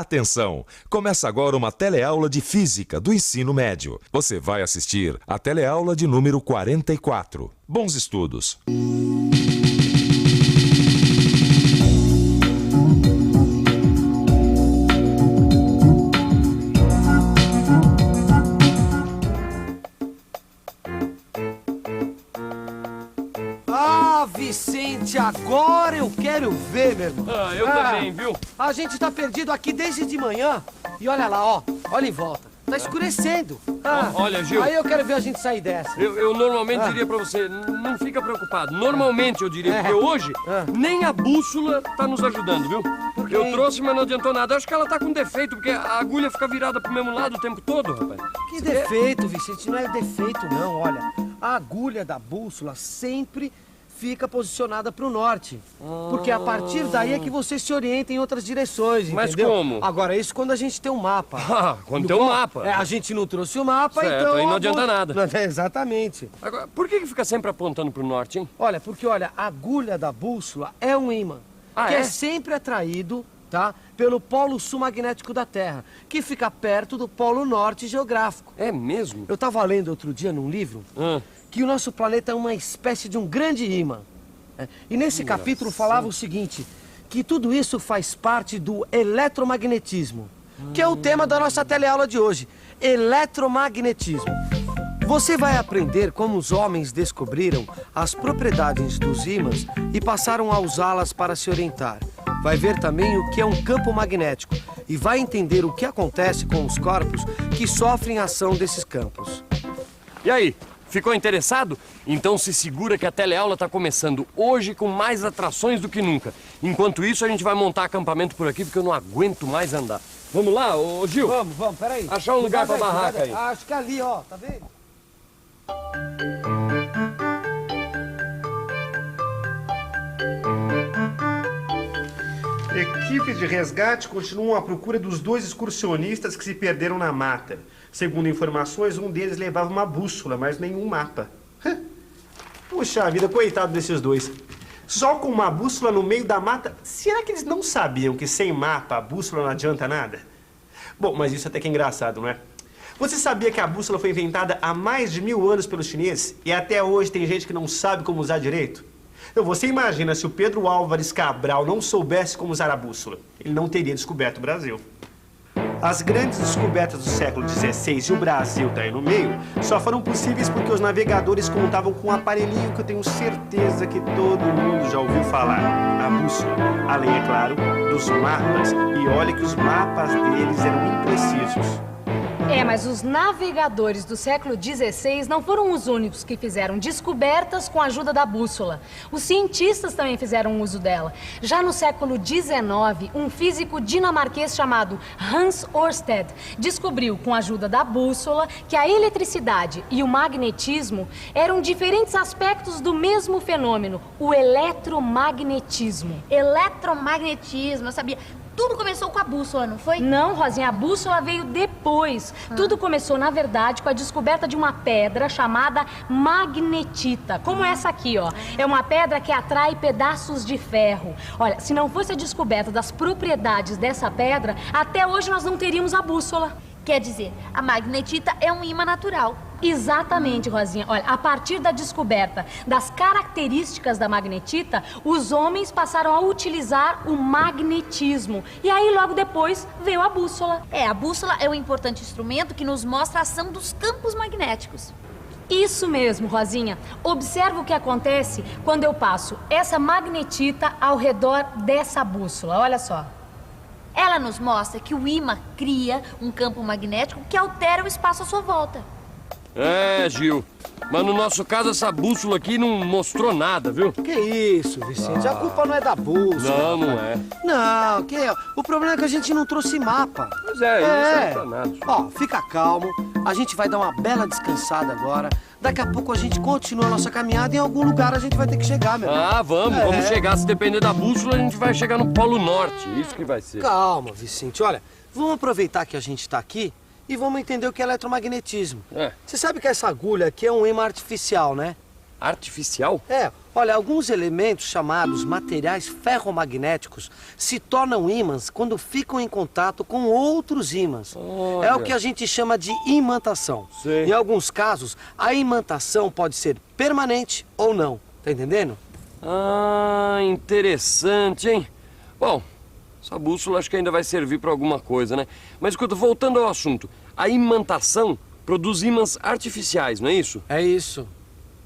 Atenção! Começa agora uma teleaula de Física do ensino médio. Você vai assistir a teleaula de número 44. Bons estudos! Vicente, agora eu quero ver, meu irmão. Eu também, viu? A gente tá perdido aqui desde de manhã. E olha lá, ó. Olha em volta. Tá escurecendo. Olha, Gil. Aí eu quero ver a gente sair dessa. Eu normalmente diria pra você, não fica preocupado. Normalmente eu diria, porque hoje nem a bússola tá nos ajudando, viu? Por quê? Eu trouxe, mas não adiantou nada. Acho que ela tá com defeito, porque a agulha fica virada pro mesmo lado o tempo todo, rapaz. Que defeito, Vicente? Não é defeito, não. Olha, a agulha da bússola sempre fica posicionada para o norte. Porque a partir daí é que você se orienta em outras direções, entendeu? Mas como? Agora, isso quando a gente tem um mapa. Quando tem um mapa. A gente não trouxe o mapa, certo, então... aí não adianta nada. Exatamente. Agora, por que fica sempre apontando pro norte, hein? Olha, porque, olha, a agulha da bússola é um ímã. Que é sempre atraído, tá? Pelo polo sul magnético da Terra, que fica perto do polo norte geográfico. É mesmo? Eu estava lendo outro dia num livro que o nosso planeta é uma espécie de um grande ímã. E nesse capítulo falava o seguinte, que tudo isso faz parte do eletromagnetismo, que é o tema da nossa teleaula de hoje, eletromagnetismo. Você vai aprender como os homens descobriram as propriedades dos ímãs e passaram a usá-las para se orientar. Vai ver também o que é um campo magnético e vai entender o que acontece com os corpos que sofrem a ação desses campos. E aí? Ficou interessado? Então se segura que a teleaula está começando hoje com mais atrações do que nunca. Enquanto isso, a gente vai montar acampamento por aqui porque eu não aguento mais andar. Vamos lá, ô Gil? Vamos, peraí. Achar um lugar pra barraca aí. Acho que ali, ó, tá vendo? Equipes de resgate continuam à procura dos 2 excursionistas que se perderam na mata. Segundo informações, um deles levava uma bússola, mas nenhum mapa. Puxa vida, coitado desses 2. Só com uma bússola no meio da mata, será que eles não sabiam que sem mapa a bússola não adianta nada? Bom, mas isso até que é engraçado, não é? Você sabia que a bússola foi inventada há mais de 1000 anos pelos chineses e até hoje tem gente que não sabe como usar direito? Então, você imagina se o Pedro Álvares Cabral não soubesse como usar a bússola. Ele não teria descoberto o Brasil. As grandes descobertas do século XVI e o Brasil está aí no meio só foram possíveis porque os navegadores contavam com um aparelhinho que eu tenho certeza que todo mundo já ouviu falar, a bússola. Além, é claro, dos mapas. E olha que os mapas deles eram imprecisos. Mas os navegadores do século XVI não foram os únicos que fizeram descobertas com a ajuda da bússola. Os cientistas também fizeram uso dela. Já no século XIX, um físico dinamarquês chamado Hans Ørsted descobriu, com a ajuda da bússola, que a eletricidade e o magnetismo eram diferentes aspectos do mesmo fenômeno, o eletromagnetismo. Eletromagnetismo, eu sabia. Tudo começou com a bússola, não foi? Não, Rosinha, a bússola veio depois. Tudo começou, na verdade, com a descoberta de uma pedra chamada magnetita, como essa aqui, ó. É uma pedra que atrai pedaços de ferro. Olha, se não fosse a descoberta das propriedades dessa pedra, até hoje nós não teríamos a bússola. Quer dizer, a magnetita é um ímã natural. Exatamente, Rosinha. Olha, a partir da descoberta das características da magnetita, os homens passaram a utilizar o magnetismo. E aí, logo depois, veio a bússola. A bússola é um importante instrumento que nos mostra a ação dos campos magnéticos. Isso mesmo, Rosinha. Observa o que acontece quando eu passo essa magnetita ao redor dessa bússola. Olha só. Ela nos mostra que o ímã cria um campo magnético que altera o espaço à sua volta. Gil. Mas no nosso caso, essa bússola aqui não mostrou nada, viu? Que isso, Vicente? A culpa não é da bússola. Não é. Não, o problema é que a gente não trouxe mapa. Pois isso não é nada. Ó, fica calmo. A gente vai dar uma bela descansada agora. Daqui a pouco a gente continua a nossa caminhada e em algum lugar a gente vai ter que chegar, meu irmão. Vamos chegar. Se depender da bússola, a gente vai chegar no Polo Norte. Isso que vai ser. Calma, Vicente. Olha, vamos aproveitar que a gente tá aqui e vamos entender o que é eletromagnetismo. Você sabe que essa agulha aqui é um ímã artificial, né? artificial? Olha, alguns elementos chamados materiais ferromagnéticos se tornam ímãs quando ficam em contato com outros ímãs. Olha. É o que a gente chama de imantação. Sei. Em alguns casos, a imantação pode ser permanente ou não. Tá entendendo? Ah, interessante, hein? Bom, essa bússola acho que ainda vai servir para alguma coisa, né? Mas escuta, voltando ao assunto, a imantação produz ímãs artificiais, não é isso? É isso.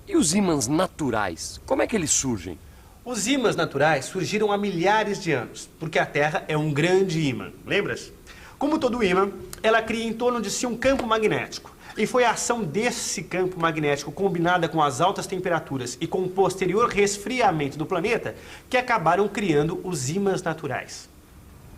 E os ímãs naturais, como é que eles surgem? Os ímãs naturais surgiram há milhares de anos, porque a Terra é um grande ímã, lembras? Como todo ímã, ela cria em torno de si um campo magnético. E foi a ação desse campo magnético, combinada com as altas temperaturas e com o posterior resfriamento do planeta, que acabaram criando os ímãs naturais.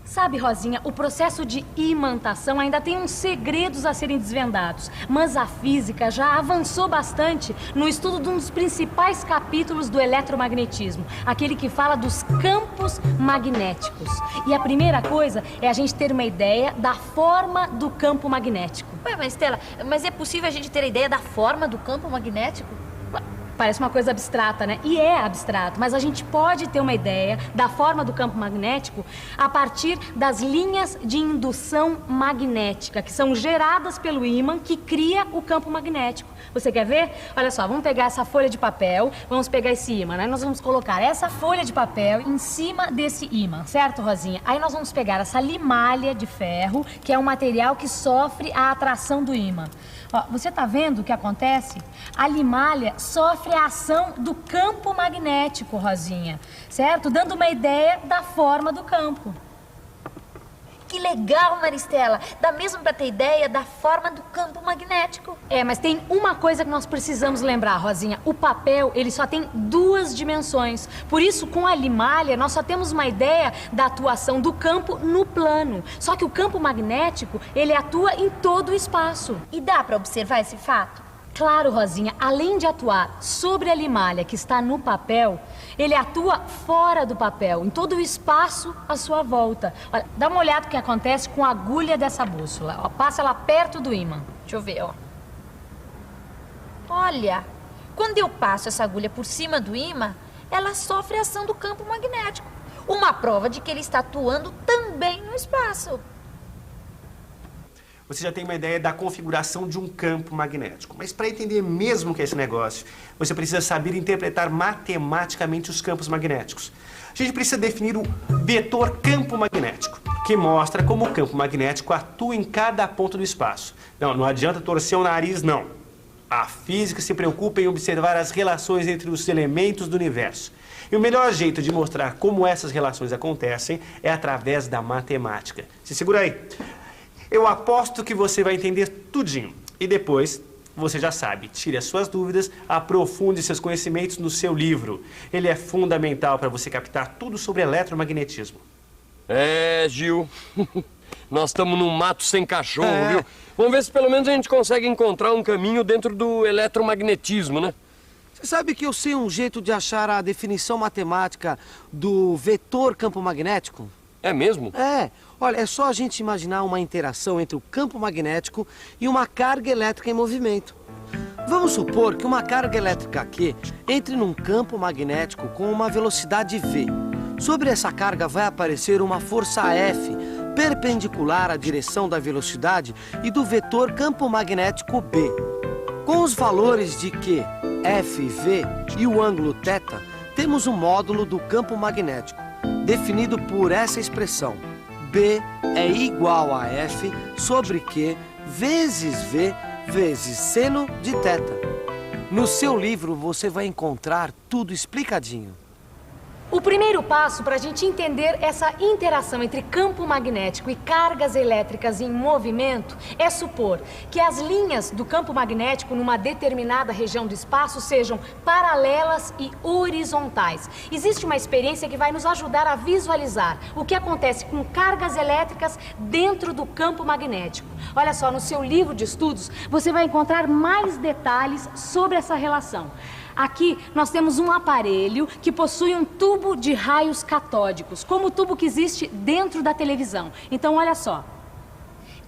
Sabe, Rosinha, o processo de imantação ainda tem uns segredos a serem desvendados. Mas a física já avançou bastante no estudo de um dos principais capítulos do eletromagnetismo, aquele que fala dos campos magnéticos. E a primeira coisa é a gente ter uma ideia da forma do campo magnético. Ué, mas Stella, mas é possível a gente ter a ideia da forma do campo magnético? Parece uma coisa abstrata, né? E é abstrato, mas a gente pode ter uma ideia da forma do campo magnético a partir das linhas de indução magnética, que são geradas pelo ímã que cria o campo magnético. Você quer ver? Olha só, vamos pegar essa folha de papel, vamos pegar esse ímã, né? Nós vamos colocar essa folha de papel em cima desse ímã, certo, Rosinha? Aí nós vamos pegar essa limalha de ferro, que é um material que sofre a atração do ímã. Ó, você tá vendo o que acontece? A limalha sofre a ação do campo magnético, Rosinha, certo? Dando uma ideia da forma do campo. Que legal, Maristela! Dá mesmo pra ter ideia da forma do campo magnético. É, mas tem uma coisa que nós precisamos lembrar, Rosinha. O papel, ele só tem 2 dimensões. Por isso, com a limalha, nós só temos uma ideia da atuação do campo no plano. Só que o campo magnético, ele atua em todo o espaço. E dá pra observar esse fato? Claro, Rosinha, além de atuar sobre a limalha que está no papel, ele atua fora do papel, em todo o espaço à sua volta. Olha, dá uma olhada no que acontece com a agulha dessa bússola. Ó, passa ela perto do ímã. Deixa eu ver, ó. Olha, quando eu passo essa agulha por cima do ímã, ela sofre a ação do campo magnético. Uma prova de que ele está atuando também no espaço. Você já tem uma ideia da configuração de um campo magnético. Mas para entender mesmo o que é esse negócio, você precisa saber interpretar matematicamente os campos magnéticos. A gente precisa definir o vetor campo magnético, que mostra como o campo magnético atua em cada ponto do espaço. Não adianta torcer o nariz, não. A física se preocupa em observar as relações entre os elementos do universo. E o melhor jeito de mostrar como essas relações acontecem é através da matemática. Se segura aí. Eu aposto que você vai entender tudinho. E depois, você já sabe, tire as suas dúvidas, aprofunde seus conhecimentos no seu livro. Ele é fundamental para você captar tudo sobre eletromagnetismo. É, Gil. Nós estamos num mato sem cachorro, viu? Vamos ver se pelo menos a gente consegue encontrar um caminho dentro do eletromagnetismo, né? Você sabe que eu sei um jeito de achar a definição matemática do vetor campo magnético? É mesmo? Olha, é só a gente imaginar uma interação entre o campo magnético e uma carga elétrica em movimento. Vamos supor que uma carga elétrica Q entre num campo magnético com uma velocidade V. Sobre essa carga vai aparecer uma força F, perpendicular à direção da velocidade e do vetor campo magnético B. Com os valores de Q, F, V e o ângulo θ, temos um módulo do campo magnético, definido por essa expressão. B é igual a F sobre Q vezes V vezes seno de θ. No seu livro você vai encontrar tudo explicadinho. O primeiro passo para a gente entender essa interação entre campo magnético e cargas elétricas em movimento é supor que as linhas do campo magnético numa determinada região do espaço sejam paralelas e horizontais. Existe uma experiência que vai nos ajudar a visualizar o que acontece com cargas elétricas dentro do campo magnético. Olha só, no seu livro de estudos você vai encontrar mais detalhes sobre essa relação. Aqui nós temos um aparelho que possui um tubo de raios catódicos, como o tubo que existe dentro da televisão. Então, olha só.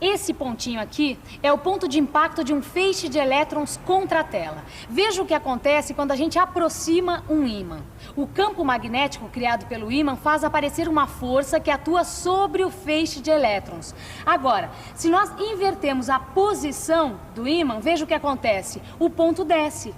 Esse pontinho aqui é o ponto de impacto de um feixe de elétrons contra a tela. Veja o que acontece quando a gente aproxima um ímã. O campo magnético criado pelo ímã faz aparecer uma força que atua sobre o feixe de elétrons. Agora, se nós invertermos a posição do ímã, veja o que acontece. O ponto desce.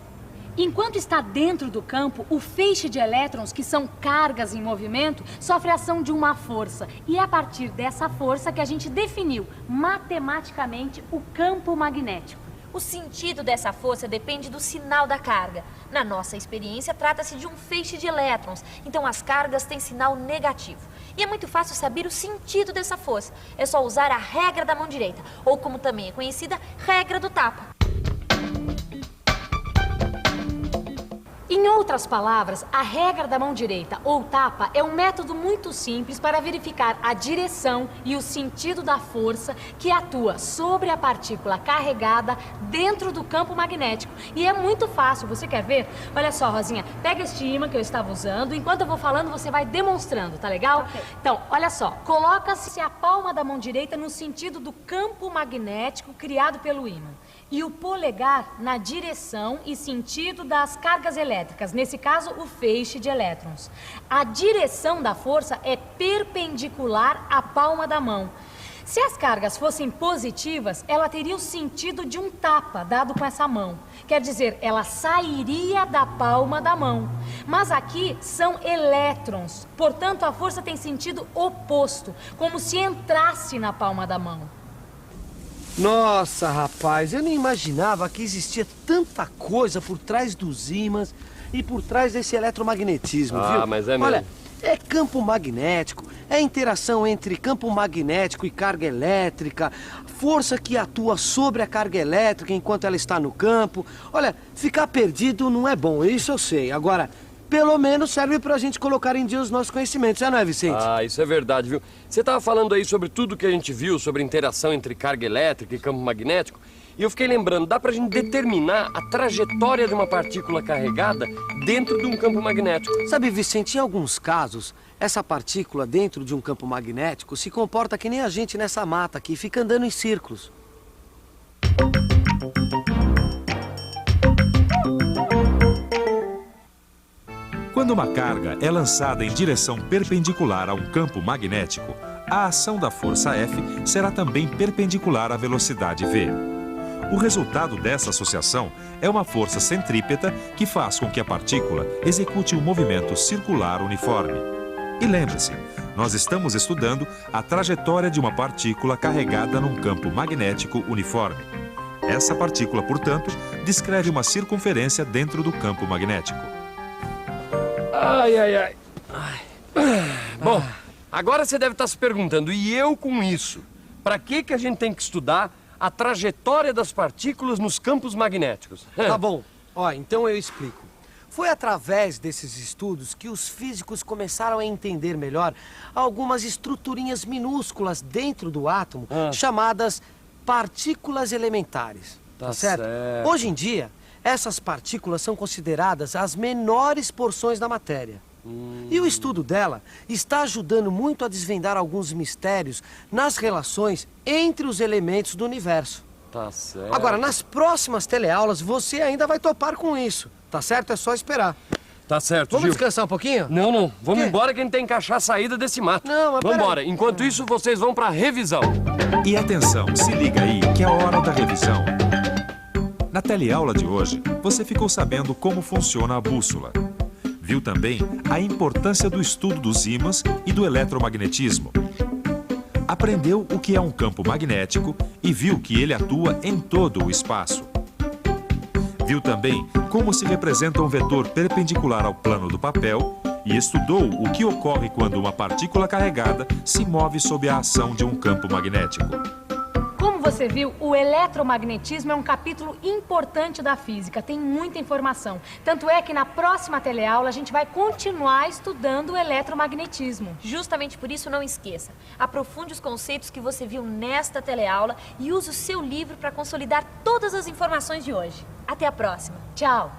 Enquanto está dentro do campo, o feixe de elétrons, que são cargas em movimento, sofre a ação de uma força. E é a partir dessa força que a gente definiu matematicamente o campo magnético. O sentido dessa força depende do sinal da carga. Na nossa experiência, trata-se de um feixe de elétrons, então as cargas têm sinal negativo. E é muito fácil saber o sentido dessa força. É só usar a regra da mão direita, ou como também é conhecida, regra do tapa. Em outras palavras, a regra da mão direita, ou tapa, é um método muito simples para verificar a direção e o sentido da força que atua sobre a partícula carregada dentro do campo magnético. E é muito fácil, você quer ver? Olha só, Rosinha, pega este ímã que eu estava usando, enquanto eu vou falando você vai demonstrando, tá legal? Okay. Então, olha só, coloca-se a palma da mão direita no sentido do campo magnético criado pelo ímã. E o polegar na direção e sentido das cargas elétricas, nesse caso o feixe de elétrons. A direção da força é perpendicular à palma da mão. Se as cargas fossem positivas, ela teria o sentido de um tapa dado com essa mão. Quer dizer, ela sairia da palma da mão. Mas aqui são elétrons, portanto a força tem sentido oposto, como se entrasse na palma da mão. Nossa, rapaz, eu nem imaginava que existia tanta coisa por trás dos ímãs e por trás desse eletromagnetismo, viu? Mas é mesmo. Olha, é campo magnético, é interação entre campo magnético e carga elétrica, força que atua sobre a carga elétrica enquanto ela está no campo. Olha, ficar perdido não é bom, isso eu sei. Agora, pelo menos serve pra gente colocar em dia os nossos conhecimentos, já não é, Vicente? Ah, isso é verdade, viu? Você estava falando aí sobre tudo que a gente viu, sobre interação entre carga elétrica e campo magnético, e eu fiquei lembrando, dá pra gente determinar a trajetória de uma partícula carregada dentro de um campo magnético. Sabe, Vicente, em alguns casos, essa partícula dentro de um campo magnético se comporta que nem a gente nessa mata aqui, fica andando em círculos. Quando uma carga é lançada em direção perpendicular a um campo magnético, a ação da força F será também perpendicular à velocidade v. O resultado dessa associação é uma força centrípeta que faz com que a partícula execute um movimento circular uniforme. E lembre-se, nós estamos estudando a trajetória de uma partícula carregada num campo magnético uniforme. Essa partícula, portanto, descreve uma circunferência dentro do campo magnético. Ai. Bom, agora você deve estar se perguntando, e eu com isso? Para que a gente tem que estudar a trajetória das partículas nos campos magnéticos? Tá bom, ó, então eu explico. Foi através desses estudos que os físicos começaram a entender melhor algumas estruturinhas minúsculas dentro do átomo, chamadas partículas elementares. Tá certo? Hoje em dia, essas partículas são consideradas as menores porções da matéria. E o estudo dela está ajudando muito a desvendar alguns mistérios nas relações entre os elementos do universo. Tá certo. Agora, nas próximas teleaulas, você ainda vai topar com isso. Tá certo? É só esperar. Tá certo, Vamos Gil. descansar um pouquinho? Não. Vamos Quê? embora que a gente tem que achar a saída desse mato. Não, mas vamos peraí. embora. Enquanto isso, vocês vão pra revisão. E atenção, se liga aí que é a hora da revisão. Na teleaula de hoje, você ficou sabendo como funciona a bússola. Viu também a importância do estudo dos ímãs e do eletromagnetismo. Aprendeu o que é um campo magnético e viu que ele atua em todo o espaço. Viu também como se representa um vetor perpendicular ao plano do papel e estudou o que ocorre quando uma partícula carregada se move sob a ação de um campo magnético. Como você viu, o eletromagnetismo é um capítulo importante da física, tem muita informação. Tanto é que na próxima teleaula a gente vai continuar estudando o eletromagnetismo. Justamente por isso, não esqueça. Aprofunde os conceitos que você viu nesta teleaula e use o seu livro para consolidar todas as informações de hoje. Até a próxima. Tchau!